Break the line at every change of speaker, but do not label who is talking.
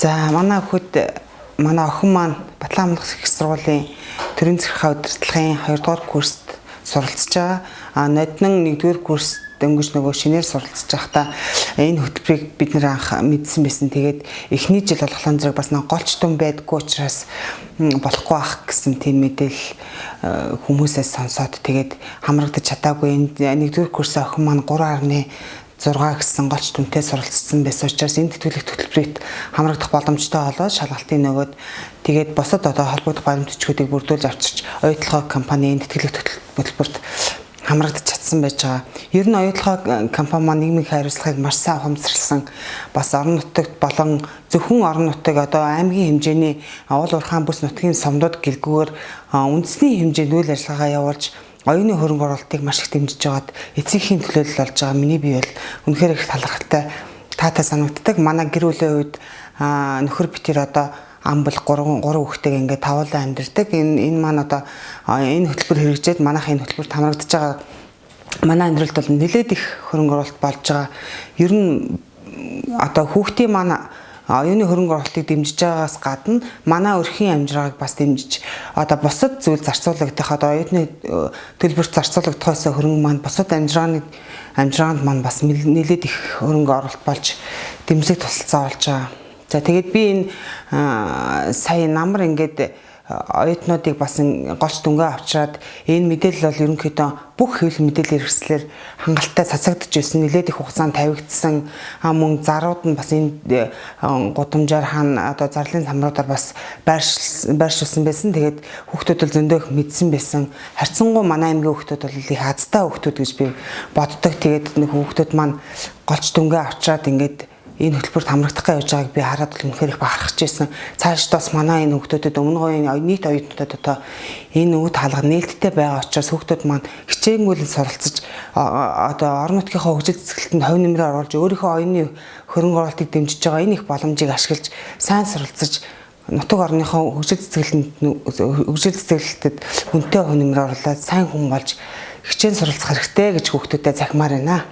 За манай охин маань Батлан амлах их сургуулийн төрийн захиргаа удирдлагын 2 дугаар курст суралцж байгаа. Ноднон 1-р курс дөнгөж нөгөө шинээр суралцж байхдаа энэ хөтөлбөрийг бид нэр анх мэдсэн байсан. Тэгээд эхний жил болохоор зэрэг бас голч дүн байдгүй учраас болохгүй ах гэсэн тийм мэдээлэл хүмүүсээс сонсоод тэгээд хамрагдаж чадаагүй. Энэ 1-р курсын охин маань 3.6 гэсэн голч дүнтэй суралцсан байсан учраас энэ тэтгэлэг хөтөлбөрт хамрагдах боломжтой болоод шалгалтын нөгөөд тэгээд босод одоо холбогдох баримтчгуудыг бүрдүүлж авчирч оюутлогоо компани энэ тэтгэлэг хөтөлбөрт хамрагдаж чадсан байж байгаа. Ер нь оюутлогоо компани маань нийгмийн хариуцлагыг маш сайн ухамсарласан бас орон нутагт болон зөвхөн орон нутаг одоо аймгийн хэмжээний уул уурхайн бүс нутгийн сумдууд гэлгүүгээр үндэсний хэмжээнд үйл ажиллагаа явуулж оюуны хөрөнгө оруулалтыг маш их дэмжиж байгаад эцсийн төлөөлөл болж байгаа. Миний бие бол үнэхээр их талархалтай таатай санагддаг. Манай гэр бүлийн үед нөхөр битэр одоо амбал 3 хүүхэдтэйг ингээд тавуулаа амьдэрдэг. Энэ маань одоо энэ хөтөлбөр хэрэгжээд манайх энэ хөтөлбөрт хамрагдаж байгаа. Манай амьдралд бол нэлээд их хөрөнгө оруулалт болж байгаа. Ер нь одоо хүүхдийн маань оюуны хөрөнгө оруулалтыг дэмжиж байгаагаас гадна манай өрхийн амжиргааг бас дэмжиж одоо бусад зүйл зарцуулагдах одоо оюуны төлбөрт зарцуулагдахаас хөрөнгө маань бусад амжиргаанд маань бас нэлээд их хөрөнгө оруулалт болж дэмжлэг тусалцаа болж байгаа. За тэгээд би энэ сая намар ингээд оюутнуудыг бас голч дүнгээ авчираад энэ мэдээлэл бол ерөнхийдөө бүх хэвлэл мэдээлэл хэрэгслэр хангалттай цацагдж байсан, нэлээд их хугацаанд тавигдсан. Мөн зарууд нь бас энэ гудамжаар хаана одоо зарлалын самруудаар бас байршуулсан байсан. Тэгээд хүүхдүүд бол зөндөө их мэдсэн байсан. Харьцангуй манай аймгийн хүүхдүүд бол их азтай хүүхдүүд гэж би боддог. Тэгээд нэг хүүхдүүд маань голч дүнгээ авчираад ингээд энэ хөтөлбөрт хамрагдах гэж явж байгааг би хараад бол үнэхээр их бахархаж байсан. Цаашд бас манай энэ хүүхдүүдэд өмнө үеийн нийт оюутнуудад одоо энэ үе хаалга нээлттэй байгаа учраас хүүхдүүд маань хичээнгүйлэн суралцж одоо орон нутгийнхаа хөгжил цэцгэлтэнд хувь нэмрээ оруулж өөрийнхөө оюуны хөрөнгө оруулалтыг дэмжиж байгаа энэ их боломжийг ашиглаж сайн суралцж нутаг орныхоо хөгжил цэцгэлтэд хүнтэй хувь нэмрээ оруулаад сайн хүн болж хичээн суралцах хэрэгтэй гэж хүүхдүүдэд захимаар байна.